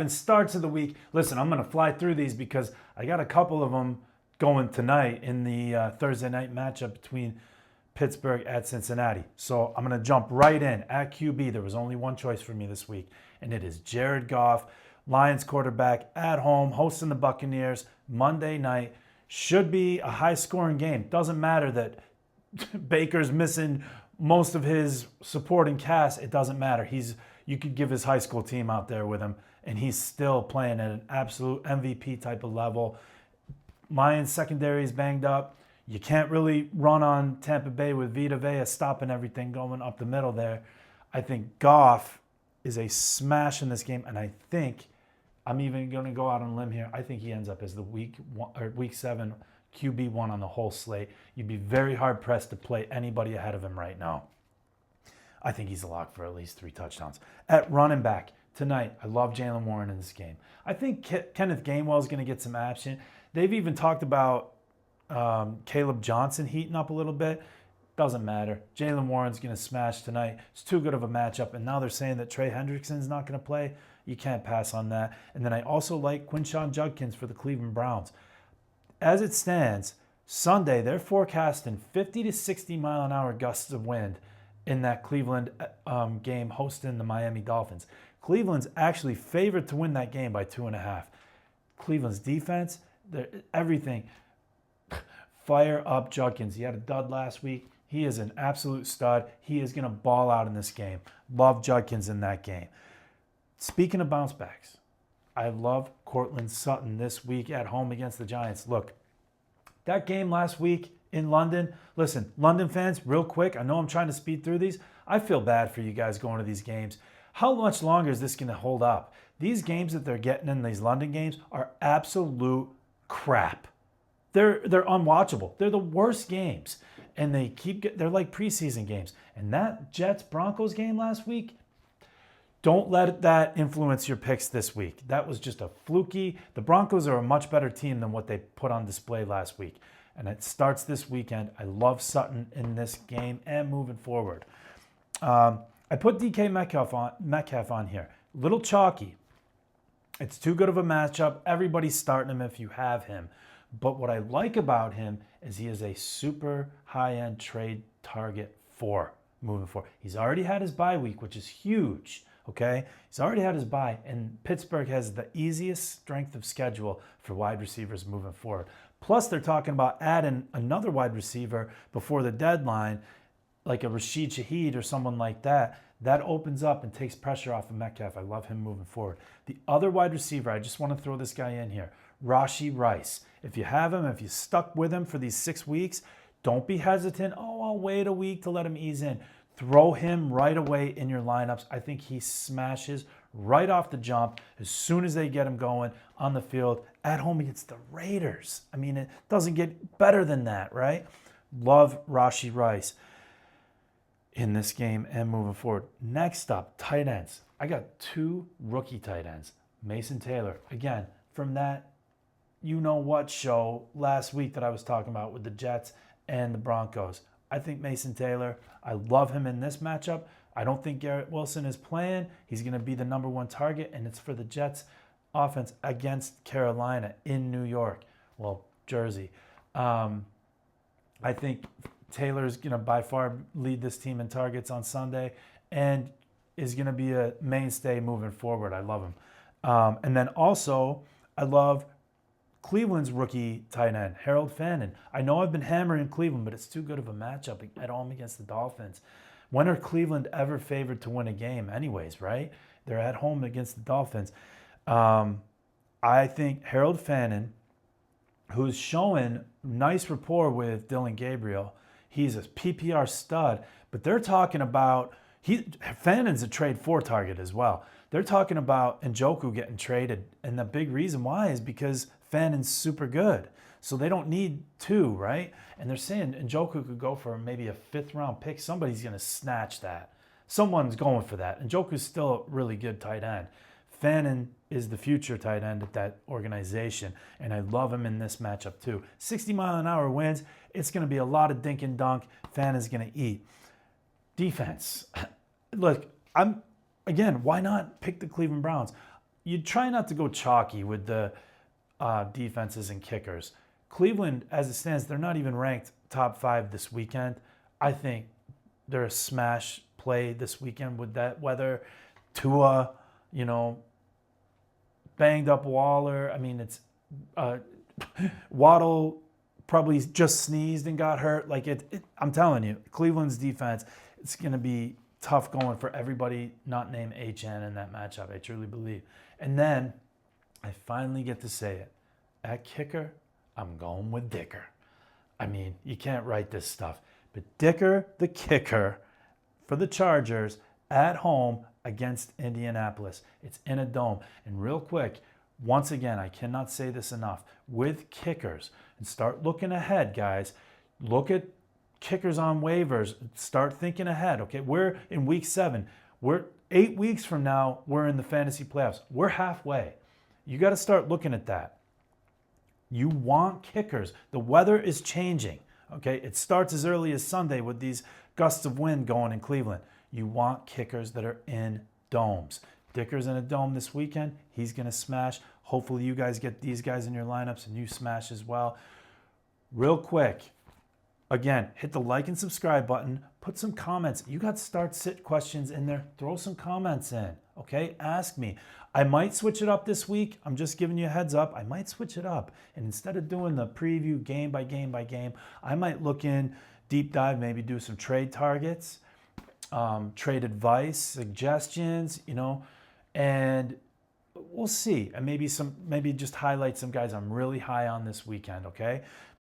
starts of the week. Listen, I'm going to fly through these because I got a couple of them going tonight in the Thursday night matchup between Pittsburgh at Cincinnati. So I'm going to jump right in. At QB, there was only one choice for me this week, and it is Jared Goff, Lions quarterback at home, hosting the Buccaneers Monday night. Should be a high-scoring game. Doesn't matter that Baker's missing most of his supporting cast. It doesn't matter. You could give his high school team out there with him, and he's still playing at an absolute MVP type of level. Lions secondary is banged up. You can't really run on Tampa Bay with Vita Vea stopping everything going up the middle there. I think Goff is a smash in this game, and I think I'm even going to go out on a limb here. I think he ends up as the week 7 QB1 on the whole slate. You'd be very hard pressed to play anybody ahead of him right now. I think he's a lock for at least 3 touchdowns. At running back tonight, I love Jaylen Warren in this game. I think Kenneth Gainwell is going to get some action. They've even talked about Caleb Johnson heating up a little bit. Doesn't matter. Jaylen Warren's going to smash tonight. It's too good of a matchup. And now they're saying that Trey Hendrickson's not going to play. You can't pass on that. And then I also like Quinshon Judkins for the Cleveland Browns. As it stands, Sunday, they're forecasting 50 to 60 mile an hour gusts of wind in that Cleveland game hosting the Miami Dolphins. Cleveland's actually favored to win that game by 2.5. Cleveland's defense, everything. Fire up Judkins. He had a dud last week. He is an absolute stud. He is going to ball out in this game. Love Judkins in that game. Speaking of bounce backs, I love Courtland Sutton this week at home against the Giants. Look, that game last week in London, listen, London fans, real quick, I know I'm trying to speed through these. I feel bad for you guys going to these games. How much longer is this going to hold up? These games that they're getting in these London games are absolute crap. They're unwatchable. They're the worst games. And they're like preseason games. And that Jets-Broncos game last week, don't let that influence your picks this week. That was just a fluky. The Broncos are a much better team than what they put on display last week. And it starts this weekend. I love Sutton in this game and moving forward. I put DK Metcalf on here. Little chalky. It's too good of a matchup. Everybody's starting him if you have him. But what I like about him is he is a super high-end trade target for moving forward. He's already had his bye week, which is huge, okay? He's already had his bye, and Pittsburgh has the easiest strength of schedule for wide receivers moving forward. Plus, they're talking about adding another wide receiver before the deadline, like a Rashid Shaheed or someone like that. That opens up and takes pressure off of Metcalf. I love him moving forward. The other wide receiver, I just want to throw this guy in here, Rashee Rice. If you have him, if you stuck with him for these 6 weeks, don't be hesitant. Oh, I'll wait a week to let him ease in. Throw him right away in your lineups. I think he smashes right off the jump as soon as they get him going on the field at home against the Raiders. I mean, it doesn't get better than that, right? Love Rashee Rice in this game and moving forward. Next up, tight ends. I got 2 rookie tight ends. Mason Taylor, again, from that you-know-what show last week that I was talking about with the Jets and the Broncos. I think Mason Taylor, I love him in this matchup. I don't think Garrett Wilson is playing. He's going to be the number 1 target, and it's for the Jets offense against Carolina in New York. Well, Jersey. I think Taylor's going to by far lead this team in targets on Sunday and is going to be a mainstay moving forward. I love him. And then also, I love Cleveland's rookie tight end, Harold Fannin. I know I've been hammering Cleveland, but it's too good of a matchup at home against the Dolphins. When are Cleveland ever favored to win a game anyways, right? They're at home against the Dolphins. I think Harold Fannin, who's showing nice rapport with Dylan Gabriel, he's a PPR stud, but they're talking about, Fannin's a trade 4 target as well. They're talking about Njoku getting traded, and the big reason why is because Fannin's super good. So they don't need 2, right? And they're saying Njoku could go for maybe a 5th-round pick. Somebody's going to snatch that. Someone's going for that. Njoku's still a really good tight end. Fannin is the future tight end at that organization, and I love him in this matchup too. 60-mile-an-hour winds. It's going to be a lot of dink and dunk. Fannin's going to eat. Defense. Look, why not pick the Cleveland Browns? you try not to go chalky with the defenses and kickers. Cleveland, as it stands, they're not even ranked top 5 this weekend. I think they're a smash play this weekend with that weather. Tua, banged up Waller. I mean, it's Waddle probably just sneezed and got hurt. I'm telling you, Cleveland's defense, it's going to be tough going for everybody not named HN in that matchup. I truly believe. And then I finally get to say it. At kicker, I'm going with Dicker. I mean, you can't write this stuff. But Dicker, the kicker, for the Chargers at home against Indianapolis. It's in a dome. And real quick, once again, I cannot say this enough. With kickers, and start looking ahead, guys. Look at kickers on waivers. Start thinking ahead, okay? We're in week 7. We're 8 weeks from now, we're in the fantasy playoffs. We're halfway. You got to start looking at that. You want kickers. The weather is changing, okay? It starts as early as Sunday with these gusts of wind going in Cleveland. You want kickers that are in domes. Dicker's in a dome this weekend. He's going to smash. Hopefully you guys get these guys in your lineups and you smash as well. Real quick, again, hit the like and subscribe button. Put some comments. You got start sit questions in there. Throw some comments in, okay? Ask me. I might switch it up this week. I'm just giving you a heads up. I might switch it up. And instead of doing the preview game by game by game, I might look in, deep dive, maybe do some trade targets, trade advice, suggestions, and we'll see. And maybe just highlight some guys I'm really high on this weekend, okay?